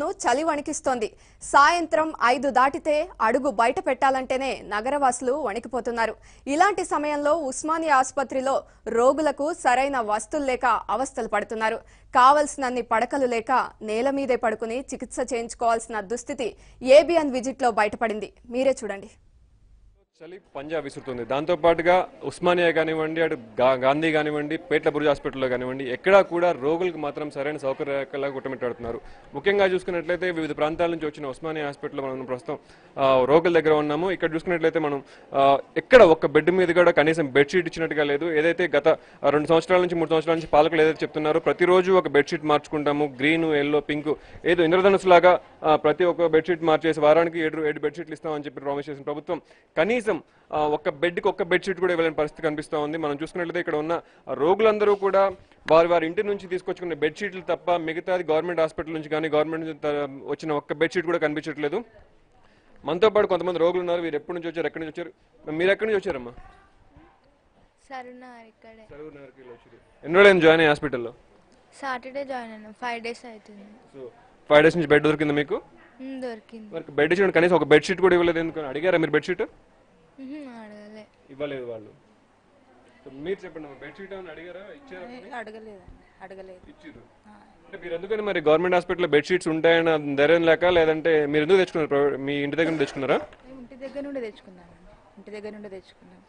ను చలి వణికిస్తోంది. సాయంత్రం 5 దాటితే అడుగు బయట పెట్టాలంటేనే నగరవాసులు వణికిపోతున్నారు. ఇలాంటి సమయంలో ఉస్మానియా ఆసుపత్రిలో రోగులకు సరైన వస్తువులు లేక అవస్థలు పడుతున్నారు. కావలసినన్ని పడకలు లేక నేల మీదే పడుకుని చికిత్స చేయించుకోవాల్సిన దుస్థితి ఏబిఎన్ విజిట్ లో బయటపడింది. మీరే చూడండి. చలి పంజా విసురుతుంది. దాంతో పాటుగా ఉస్మానియా కానివ్వండి, అటు గాంధీ కానివ్వండి, పేట్ల బుర్జ్ హాస్పిటల్లో కానివ్వండి, ఎక్కడా కూడా రోగులకు మాత్రం సరైన సౌకర్యాలు గుట్టమిట్టాడుతున్నారు. ముఖ్యంగా చూసుకున్నట్లయితే వివిధ ప్రాంతాల నుంచి వచ్చిన ఉస్మానియా హాస్పిటల్లో మనం ప్రస్తుతం రోగుల దగ్గర ఉన్నాము. ఇక్కడ చూసుకున్నట్లయితే మనం ఎక్కడ ఒక్క బెడ్ మీద కూడా కనీసం బెడ్షీట్ ఇచ్చినట్టుగా లేదు. ఏదైతే గత 2 సంవత్సరాల నుంచి 3 సంవత్సరాల నుంచి పాలకులు ఏదైతే చెప్తున్నారో ప్రతిరోజు ఒక బెడ్షీట్ మార్చుకుంటాము, గ్రీన్, ఎల్లో, పింక్, ఏదో ఇంద్రధనుసు లాగా ప్రతి ఒక్క బెడ్షీట్ మార్చేసి వారానికి 7 బెడ్షీట్లు ఇస్తామని చెప్పి ప్రామిస్ చేసిన ప్రభుత్వం కనీసం ఒక బెడ్కి ఒక్క బెడ్షీట్ కూడా ఇవ్వలేని పరిస్థితి కనిపిస్తూ ఉంది. మనం చూసుకున్నట్లయితే ఇక్కడ ఉన్న రోగులందరూ కూడా వారి ఇంటి నుంచి తీసుకొచ్చుకున్న బెడ్షీట్లు తప్ప మిగతాది గవర్నమెంట్ హాస్పిటల్ నుంచి కానీ గవర్నమెంట్ నుంచి వచ్చిన ఒక్క బెడ్షీట్ కూడా కనిపించట్లేదు. మనతో పాటు కొంతమంది రోగులు ఉన్నారు. వీరు ఎప్పటి నుంచి వచ్చారు, ఎక్కడి నుంచి వచ్చారు? మీరు ఎక్కడి నుంచి వచ్చారమ్మా? ఎన్ని రోజులు జాయిన్ అయ్యి హాస్పిటల్లో? సాటర్డే జాయిన్ అయినా, 5 days అవుతుంది. సో 5 days నుంచి బెడ్ దొరికిందా మీకు? దొరికింది. మరి బెడ్ ఇచ్చిన కనీసం ఒక బెడ్షీట్ కూడా ఇవ్వలేదు. ఎందుకని అడిగారా మీరు? బెడ్షీట్ అడగలే, ఇవ్వలేదు వాళ్ళు. మీరు చెప్పండి, బెడ్షీట్ ఏమైనా అడిగారా? ఇచ్చారా? అడగలేదు. ఇచ్చారు. అంటే మీరు ఎందుకని మరి గవర్నమెంట్ హాస్పిటల్లో బెడ్షీట్స్ ఉంటాయని ధైర్యం లేక, లేదంటే మీరు ఎందుకు తెచ్చుకున్నారు? మీ ఇంటి దగ్గర తెచ్చుకున్నారా? ఇంటి దగ్గర నుండి తెచ్చుకున్నాను.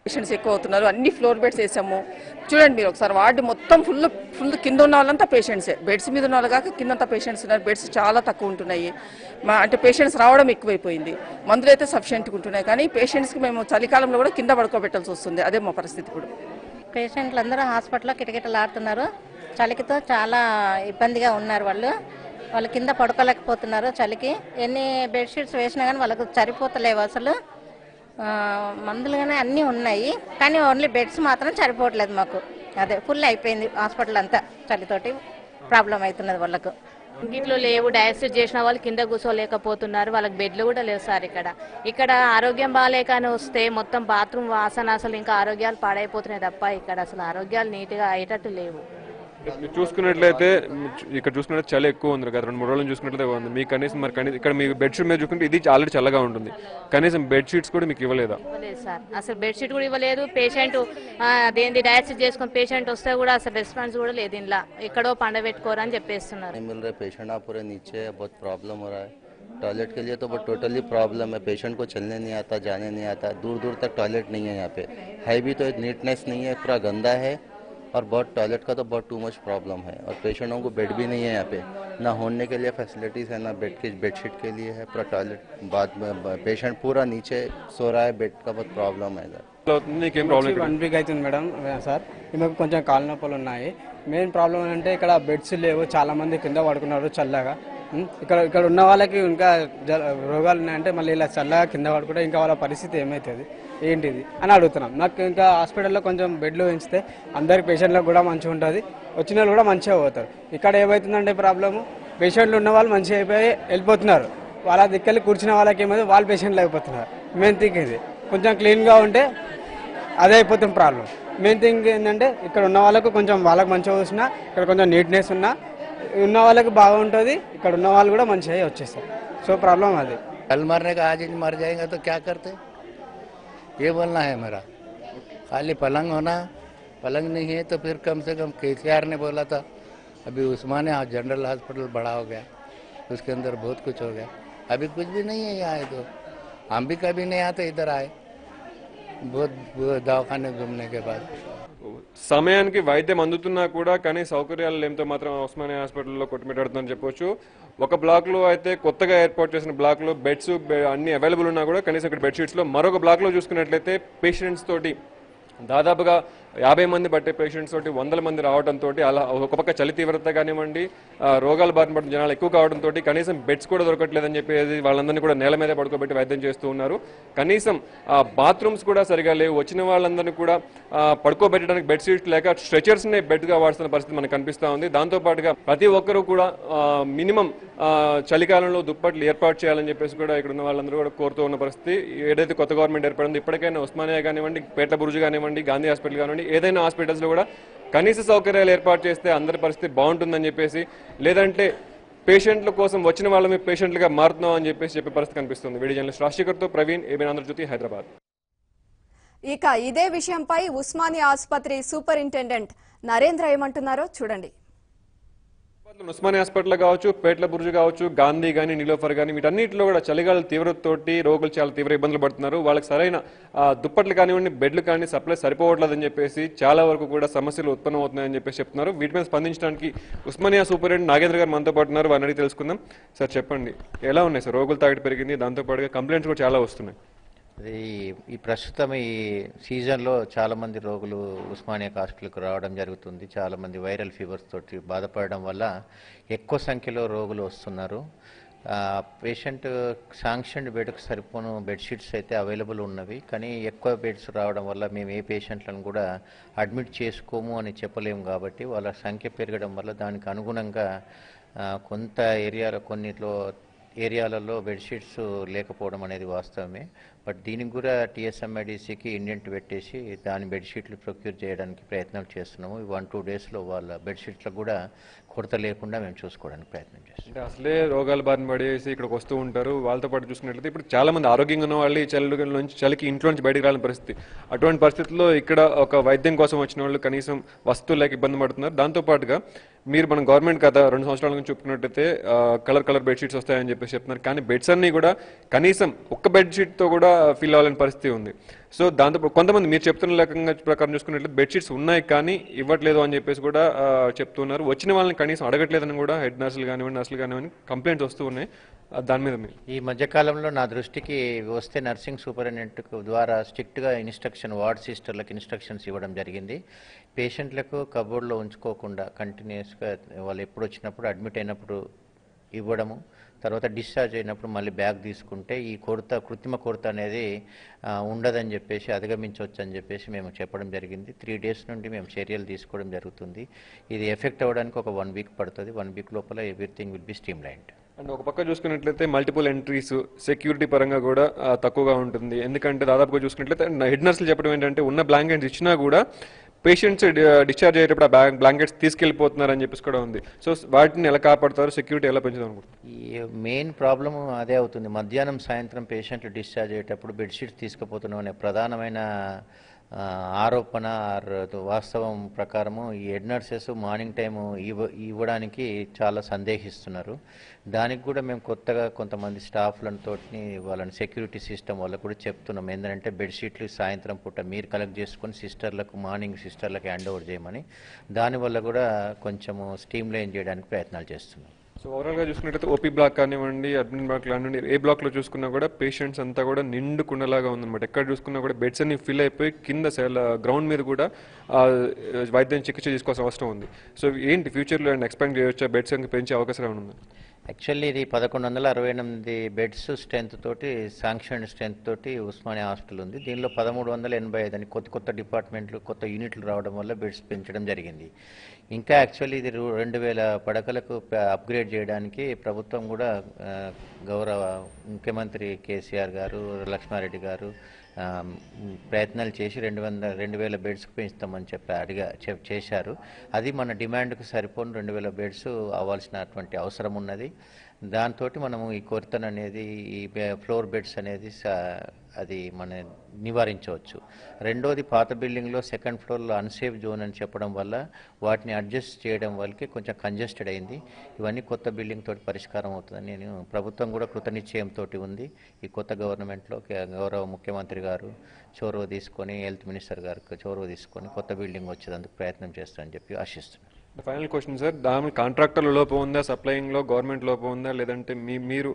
పేషెంట్స్ ఎక్కువ అవుతున్నారు. అన్ని ఫ్లోర్ బెడ్స్ వేసాము. చూడండి మీరు ఒకసారి, వార్డు మొత్తం ఫుల్ కింద ఉన్న వాళ్ళంతా పేషెంట్సే. బెడ్స్ మీద ఉన్న వాళ్ళు కాక కిందంతా పేషెంట్స్ ఉన్నారు. బెడ్స్ చాలా తక్కువ ఉంటున్నాయి. అంటే పేషెంట్స్ రావడం ఎక్కువైపోయింది. మందులు అయితే సఫిషియెంట్గా ఉంటున్నాయి, కానీ పేషెంట్స్కి మేము చలికాలంలో కూడా కింద పడుకోబెట్టాల్సి వస్తుంది. అదే మా పరిస్థితి ఇప్పుడు. పేషెంట్లు అందరూ హాస్పిటల్లో కిటకిటలాడుతున్నారు. చలికితో చాలా ఇబ్బందిగా ఉన్నారు. వాళ్ళు కింద పడుకోలేకపోతున్నారు చలికి. ఎన్ని బెడ్షీట్స్ వేసినా కానీ వాళ్ళకు సరిపోతలేవు అసలు. మందులు కానీ అన్నీ ఉన్నాయి, కానీ ఓన్లీ బెడ్స్ మాత్రం సరిపోవట్లేదు మాకు. అదే ఫుల్ అయిపోయింది హాస్పిటల్ అంతా. చలితోటి ప్రాబ్లం అవుతున్నది వాళ్ళకు. ఇంట్లో లేవు, డయాలసిస్ చేసిన వాళ్ళు కింద కూర్చోలేకపోతున్నారు. వాళ్ళకి బెడ్లు కూడా లేవు సార్. ఇక్కడ ఆరోగ్యం బాగాలేకని వస్తే మొత్తం బాత్రూమ్ వాసన, అసలు ఇంకా ఆరోగ్యాలు పాడైపోతున్నాయి తప్ప ఇక్కడ అసలు ఆరోగ్యాలు నీట్గా అయ్యేటట్టు లేవు. మీరు చూసుకున్నట్లయితే ఇక్కడ చూసుకున్నట్టు చలి ఎక్కువ ఉంది కదా, 2-3 రోజులు చూసుకున్నట్లయితే ఉంది. మీకు కనీసం ఇక్కడ మీకు బెడ్షీట్ మీద చూసుకుంటే ఇది ఆల్రెడీ చల్లగా ఉంటుంది, కనీసం బెడ్షీట్స్ కూడా మీకు ఇవ్వలేదా? ఇవ్వలేదు సార్, అసలు బెడ్షీట్ కూడా ఇవ్వలేదు. పేషెంట్ అదేంటి డయాలసిస్ చేసుకుని పేషెంట్ వస్తే కూడా అసలు రెస్పాన్స్ కూడా లేదు. ఇంట్లో ఎక్కడో పండబెట్టుకోరని చెప్పేస్తున్నారు. पेशेंट आप पूरे नीचे है, बहुत प्रॉब्लम हो रहा है. टॉयलेट के लिए तो बहुत टोटली प्रॉब्लम है. पेशेंट को चलने नहीं आता, जाने नहीं आता. दूर दूर तक टॉयलेट नहीं है यहाँ पे. है भी तो नीटनेस नहीं है, पूरा गंदा है. और बहुत टॉयलेट का तो बहुत टू मच प्रॉब्लम है. और पेशेंटों को बेड भी नहीं है यहाँ पे. ना होने के लिए फैसिलिटीज़ है, ना बेडशीट के लिए है. पूरा टॉयलेट बाद में पेशेंट पूरा नीचे सो रहा है. बेड का बहुत प्रॉब्लम है इधर. 1 week అవుతుంది మేడం సార్. ఈమెకు కొంచెం కాళ్ళ నొప్పులు ఉన్నాయి. మెయిన్ ప్రాబ్లం ఏంటంటే ఇక్కడ బెడ్స్ లేవు, చాలా మంది కింద పడుకున్నారు చల్లగా. ఇక్కడ ఉన్న వాళ్ళకి ఇంకా రోగాలు ఉన్నాయంటే మళ్ళీ ఇలా చల్లగా కింద పడుకుంటే ఇంకా వాళ్ళ పరిస్థితి ఏమవుతుంది ఏంటిది అని అడుగుతున్నాం. నాకు ఇంకా హాస్పిటల్లో కొంచెం బెడ్లు పెంచితే అందరికి పేషెంట్లకు కూడా మంచిగా ఉంటుంది, వచ్చిన వాళ్ళు కూడా మంచిగా పోతారు. ఇక్కడ ఏమవుతుందంటే ప్రాబ్లము, పేషెంట్లు ఉన్న వాళ్ళు మంచిగా అయిపోయి వెళ్ళిపోతున్నారు. వాళ్ళ దిక్కలు కూర్చున్న వాళ్ళకి ఏమైతే వాళ్ళు పేషెంట్లు అయిపోతున్నారు. మెయిన్ థింగ్ ఇది కొంచెం క్లీన్గా ఉంటే అదే అయిపోతుంది ప్రాబ్లం. మెయిన్ థింగ్ ఏంటంటే ఇక్కడ ఉన్న వాళ్ళకు కొంచెం వాళ్ళకి మంచిగా చూసినా, ఇక్కడ కొంచెం నీట్నెస్ ఉన్న వాళ్ళకి బాగుంటుంది, ఇక్కడ ఉన్న వాళ్ళు కూడా మంచిగా వచ్చేస్తారు. సో ప్రాబ్లం అది. कल मरने का आज ही मर जाएंगे तो क्या करते, ये बोलना है मेरा. खाली पलंग होना, पलंग नहीं है तो फिर कम से कम केसीआर ने बोला था अभी उस्मानिया जनरल हॉस्पिटल बड़ा हो गया, उसके अंदर बहुत कुछ हो गया. अभी कुछ भी नहीं है यहाँ. तो हम भी कभी नहीं आते इधर आए, बहुत दवाखाने घूमने के बाद. సమయానికి వైద్యం అందుతున్నా కూడా కానీ సౌకర్యాలు లేమితో మాత్రం ఉస్మానియా హాస్పిటల్లో కొట్టుమిట్టాడుతుందని చెప్పొచ్చు. ఒక బ్లాక్లో అయితే కొత్తగా ఏర్పాటు చేసిన బ్లాక్లో బెడ్స్ అన్ని అవైలబుల్ ఉన్నా కూడా కనీసం ఇక్కడ బెడ్షీట్స్లో, మరొక బ్లాక్లో చూసుకున్నట్లయితే పేషెంట్స్ తోటి దాదాపుగా 50 మంది బట్టే పేషెంట్స్ తోటి 100 మంది రావడంతో, అలా ఒక పక్క చలి తీవ్రత కానివ్వండి, రోగాలు బారిన పడిన జనాలు ఎక్కువ కావడంతో కనీసం బెడ్స్ కూడా దొరకట్లేదని చెప్పేసి వాళ్ళందరినీ కూడా నేల మీద పడుకోబెట్టి వైద్యం చేస్తూ ఉన్నారు. కనీసం బాత్రూమ్స్ కూడా సరిగా లేవు. వచ్చిన వాళ్ళందరినీ కూడా పడుకోబెట్టడానికి బెడ్షీట్స్ లేక స్ట్రెచర్స్ని బెడ్గా వాడుతున్న పరిస్థితి మనకు కనిపిస్తూ ఉంది. దాంతోపాటుగా ప్రతి ఒక్కరూ కూడా మినిమం చలికాలంలో దుప్పట్లు ఏర్పాటు చేయాలని చెప్పేసి కూడా ఇక్కడ ఉన్న వాళ్ళందరూ కూడా కోరుతూ ఉన్న పరిస్థితి. ఏదైతే కొత్త గవర్నమెంట్ ఏర్పడిందో ఇప్పటికైనా ఉస్మానియా కానివ్వండి, పేట్ల బుర్జ్ కానివ్వండి, గాంధీ హాస్పిటల్ కానివ్వండి, ఏదైనా హాస్పిటల్స్లో కూడా కనీస సౌకర్యాలు ఏర్పాటు చేస్తే అందరి పరిస్థితి బాగుంటుందని చెప్పేసి, లేదంటే పేషెంట్ల కోసం వచ్చిన వాళ్ళమే పేషెంట్లుగా మారుతున్నాం అని చెప్పే పరిస్థితి కనిపిస్తుంది. వీడియో జర్నలిస్ట్ రాజశేఖర్తో ప్రవీణ్, ఏబిఎన్ ఆంధ్రజ్యోతి, హైదరాబాద్. ఇక ఇదే విషయంపై ఉస్మానియా ఆసుపత్రి సూపరింటెండెంట్ నరేంద్ర ఏమంటున్నారో చూడండి. ఉస్మానియా హాస్పిటల్ కావచ్చు, పేట్ల బుర్జు కావచ్చు, గాంధీ కానీ, నీలోఫర్ కానీ, వీటన్నిటిలో కూడా చలిగాల తీవ్రతతోటి రోగులు చాలా తీవ్ర ఇబ్బందులు పడుతున్నారు. వాళ్ళకి సరైన దుప్పట్లు కానివ్వండి, బెడ్లు కానీ సప్లై సరిపోవట్లేదని చెప్పేసి చాలా వరకు కూడా సమస్యలు ఉత్పన్నమవుతున్నాయని చెప్పేసి చెప్తున్నారు. వీటి మీద స్పందించడానికి ఉస్మానియా సూపరింటెండెంట్ నాగేంద్ర గారు మనతో పాటు ఉన్నారు. వారిని అడిగి తెలుసుకుందాం. సార్ చెప్పండి, ఎలా ఉన్నాయి సార్? రోగులు తాగిడి పెరిగింది, దాంతోపాటుగా కంప్లైంట్స్ కూడా చాలా వస్తున్నాయి. అది ఈ ప్రస్తుతం ఈ సీజన్లో చాలామంది రోగులు ఉస్మానియా హాస్పిటల్కి రావడం జరుగుతుంది. చాలామంది వైరల్ ఫీవర్స్ తోటి బాధపడడం వల్ల ఎక్కువ సంఖ్యలో రోగులు వస్తున్నారు. పేషెంట్ శాంక్షన్డ్ బెడ్కి సరిపోను బెడ్షీట్స్ అయితే అవైలబుల్ ఉన్నవి, కానీ ఎక్కువ బెడ్స్ రావడం వల్ల మేము ఏ పేషెంట్లను కూడా అడ్మిట్ చేసుకోము అని చెప్పలేము. కాబట్టి వాళ్ళ సంఖ్య పెరగడం వల్ల దానికి అనుగుణంగా కొంత కొన్నిట్లో ఏరియాలలో బెడ్షీట్స్ లేకపోవడం అనేది వాస్తవమే. బట్ దీనికి కూడా టీఎస్ఎంఐడిసికి ఇండెంట్ పెట్టేసి దాని బెడ్షీట్లు ప్రొక్యూర్ చేయడానికి ప్రయత్నం చేస్తున్నాము. 1-2 డేస్లో వాళ్ళ బెడ్షీట్లకు కూడా కొరత లేకుండా మేము చూసుకోవడానికి ప్రయత్నం చేస్తాం. అంటే అసలే రోగాల బారిన పడేసి ఇక్కడికి వస్తూ ఉంటారు. వాళ్ళతో పాటు చూసుకున్నట్లయితే ఇప్పుడు చాలా మంది ఆరోగ్యంగా ఉన్న వాళ్ళు ఈ చలికి ఇంట్లో నుంచి బయటకు రాని పరిస్థితి. అటువంటి పరిస్థితుల్లో ఇక్కడ ఒక వైద్యం కోసం వచ్చిన వాళ్ళు కనీసం వస్తువులు లేక ఇబ్బంది పడుతున్నారు. దాంతోపాటుగా మీరు మనం గవర్నమెంట్ గత 2 సంవత్సరాల నుంచి చెప్పుకున్నట్టయితే కలర్ బెడ్షీట్స్ వస్తాయని చెప్పేసి చెప్తున్నారు. కానీ బెడ్స్ అన్నీ కూడా కనీసం ఒక్క బెడ్షీట్తో కూడా ఫిల్ అవ్వాలని పరిస్థితి ఉంది. సో దాంతో కొంతమంది మీరు చెప్తున్న లెక్కగా ప్రకారం చూసుకున్నట్లయితే బెడ్షీట్స్ ఉన్నాయి కానీ ఇవ్వట్లేదు అని చెప్పేసి కూడా చెప్తున్నారు. వచ్చిన వాళ్ళని కనీసం అడగట్లేదని కూడా హెడ్ నర్సులు కానివ్వండి, నర్సులు కానివ్వండి కంప్లైంట్స్ వస్తూ ఉన్నాయి. దాని మీద ఈ మధ్యకాలంలో నా దృష్టికి వస్తే నర్సింగ్ సూపరింటెండెంట్ ద్వారా స్ట్రిక్ట్గా వార్డ్ సిస్టర్లకు ఇన్స్ట్రక్షన్స్ ఇవ్వడం జరిగింది. పేషెంట్లకు కబోర్డ్లో ఉంచుకోకుండా కంటిన్యూస్గా వాళ్ళు ఎప్పుడు వచ్చినప్పుడు అడ్మిట్ అయినప్పుడు ఇవ్వడము, తర్వాత డిశ్చార్జ్ అయినప్పుడు మళ్ళీ బ్యాగ్ తీసుకుంటే ఈ కృత్రిమ కొరత అనేది ఉండదని చెప్పేసి అధిగమించవచ్చు అని చెప్పేసి మేము చెప్పడం జరిగింది. 3 డేస్ నుండి మేము చర్యలు తీసుకోవడం జరుగుతుంది. ఇది ఎఫెక్ట్ అవ్వడానికి ఒక 1 వీక్ పడుతుంది. 1 వీక్ లోపల everything will be stream lined. And ఒక పక్క చూసుకున్నట్లయితే మల్టిపుల్ ఎంట్రీస్ సెక్యూరిటీ పరంగా కూడా తక్కువగా ఉంటుంది. ఎందుకంటే దాదాపుగా చూసుకున్నట్లయితే హెడ్ నర్సులు చెప్పడం ఏంటంటే ఉన్న బ్లాంకెట్స్ ఇచ్చినా కూడా పేషెంట్స్ డిశ్చార్జ్ అయ్యేటప్పుడు ఆ బ్లాంకెట్స్ తీసుకెళ్ళిపోతున్నారని చెప్పేసి కూడా ఉంది. సో వాటిని ఎలా కాపాడుతారు, సెక్యూరిటీ ఎలా పెంచుదాం అనుకుంటున్నారు? ఈ మెయిన్ ప్రాబ్లమ్ అదే అవుతుంది. మధ్యాహ్నం సాయంత్రం పేషెంట్లు డిశ్చార్జ్ అయ్యేటప్పుడు బెడ్షీట్స్ తీసుకుపోతున్నాం అనే ప్రధానమైన ఆరోపణ వాస్తవం ప్రకారము ఈ హెడ్ నర్సెస్ మార్నింగ్ టైము ఇవ్వడానికి చాలా సందేహిస్తున్నారు. దానికి కూడా మేము కొత్తగా కొంతమంది స్టాఫ్లతో వాళ్ళని సెక్యూరిటీ సిస్టమ్ వాళ్ళకు కూడా చెప్తున్నాం. ఏంటంటే బెడ్షీట్లు సాయంత్రం పూట మీరు కలెక్ట్ చేసుకొని మార్నింగ్ సిస్టర్లకు హ్యాండ్ ఓవర్ చేయమని. దానివల్ల కూడా కొంచెము స్ట్రీమ్ లైన్ చేయడానికి ప్రయత్నాలు చేస్తున్నాం. సో ఓవరాల్గా చూసుకున్నట్లయితే ఓపీ బ్లాక్ కానివ్వండి, అడ్మిన్ బ్లాక్ కానివ్వండి, ఏ బ్లాక్లో చూసుకున్నా కూడా పేషెంట్స్ అంతా కూడా నిండుకుండలాగా ఉందన్నమాట. ఎక్కడ చూసుకున్నా కూడా బెడ్స్ అన్ని ఫిల్ అయిపోయి కింద గ్రౌండ్ మీద కూడా వైద్యం చికిత్స తీసుకోవాల్సిన అవసరం ఉంది. సో ఏంటి ఫ్యూచర్లో ఎక్స్పాండ్ చేయవచ్చా, బెడ్స్ పెంచే అవకాశం ఉంది? యాక్చువల్లీ ఇది 1168 బెడ్స్ స్ట్రెంత్ తోటి శాంక్షన్ స్ట్రెంత్ తోటి ఉస్మానియా హాస్పిటల్ ఉంది. దీనిలో 1385 అని కొత్త డిపార్ట్మెంట్లు కొత్త యూనిట్లు రావడం వల్ల బెడ్స్ పెంచడం జరిగింది. ఇంకా యాక్చువల్లీ ఇది 2000 పడకలకు అప్గ్రేడ్ చేయడానికి ప్రభుత్వం కూడా గౌరవ ముఖ్యమంత్రి కేసీఆర్ గారు, లక్ష్మారెడ్డి గారు ప్రయత్నాలు చేసి 2000 బెడ్స్కి పెంచుతామని చేశారు. అది మన డిమాండ్కు సరిపోను 2000 బెడ్స్ అవ్వాల్సినటువంటి అవసరం ఉన్నది. దాంతో మనము ఈ కొరతను అనేది ఈ ఫ్లోర్ బెడ్స్ అనేది అది మన నివారించవచ్చు. రెండోది పాత బిల్డింగ్లో సెకండ్ ఫ్లోర్లో అన్సేఫ్ జోన్ అని చెప్పడం వల్ల వాటిని అడ్జస్ట్ చేయడం వల్లకి కొంచెం కంజెస్టెడ్ అయింది. ఇవన్నీ కొత్త బిల్డింగ్ తోటి పరిష్కారం అవుతుందని నేను ప్రభుత్వం కూడా కృతనిశ్చయంతో ఉంది. ఈ కొత్త గవర్నమెంట్లో గౌరవ ముఖ్యమంత్రి గారు చొరవ తీసుకొని, హెల్త్ మినిస్టర్ గారికి చొరవ తీసుకొని కొత్త బిల్డింగ్ వచ్చేందుకు ప్రయత్నం చేస్తారని చెప్పి ఆశిస్తున్నాను. ఫైనల్ క్వశ్చన్ సార్, దాని కాంట్రాక్టర్ల లోపం ఉందా, సప్లయింగ్లో గవర్నమెంట్ లోపం ఉందా, లేదంటే మీరు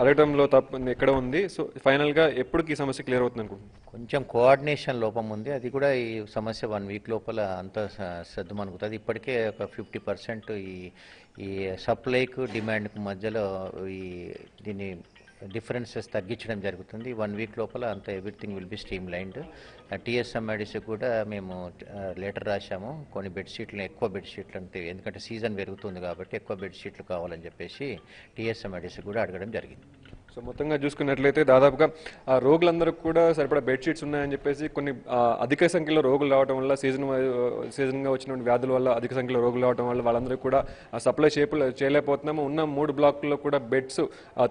అడగడంలో తప్పు ఎక్కడ ఉంది? సో ఫైనల్గా ఎప్పటికి ఈ సమస్య క్లియర్ అవుతుంది అనుకుంటున్నాను? కొంచెం కోఆర్డినేషన్ లోపం ఉంది. అది కూడా ఈ సమస్య 1 వీక్ లోపల అంతా సర్దుమనుగుతుంది. ఇప్పటికే ఒక 50% ఈ సప్లైకు డిమాండ్కు మధ్యలో దీన్ని డిఫరెన్సెస్ తగ్గించడం జరుగుతుంది. 1 వీక్ లోపల అంత everything will be stream lined. TSMIDC కూడా మేము లెటర్ రాశాము. కొన్ని ఎక్కువ బెడ్షీట్లు అంటే ఎందుకంటే సీజన్ పెరుగుతుంది కాబట్టి ఎక్కువ బెడ్షీట్లు కావాలని చెప్పేసి టీఎస్ఎంఐడిసి కూడా అడగడం జరిగింది. సో మొత్తంగా చూసుకున్నట్లయితే దాదాపుగా ఆ రోగులందరూ కూడా సరిపడా బెడ్షీట్స్ ఉన్నాయని చెప్పేసి కొన్ని అధిక సంఖ్యలో రోగులు రావడం వల్ల సీజన్గా వచ్చినటువంటి వ్యాధుల వల్ల అధిక సంఖ్యలో రోగులు రావడం వల్ల వాళ్ళందరూ కూడా సప్లై చేయలేకపోతున్నాము. ఉన్న 3 బ్లాకుల్లో కూడా బెడ్స్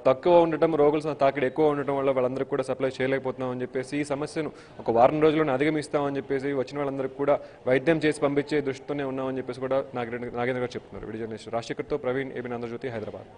తక్కువ ఉండటం, రోగుల తాకిడి ఎక్కువ ఉండటం వల్ల వాళ్ళందరూ కూడా సప్లై చేయలేకపోతున్నామని చెప్పేసి ఈ సమస్యను ఒక వారం రోజుల్లోనే అధిగమిస్తామని చెప్పేసి వచ్చిన వాళ్ళందరికీ కూడా వైద్యం చేసి పంపించే దృష్టితోనే ఉన్నామని చెప్పేసి కూడా నాగేంద్ర గారు చెప్తున్నారు. వీడియో జర్నలిస్ట్ రాజశేఖర్తో ప్రవీణ్, ఏబిఎన్ ఆంధ్రజ్యోతి, హైదరాబాద్.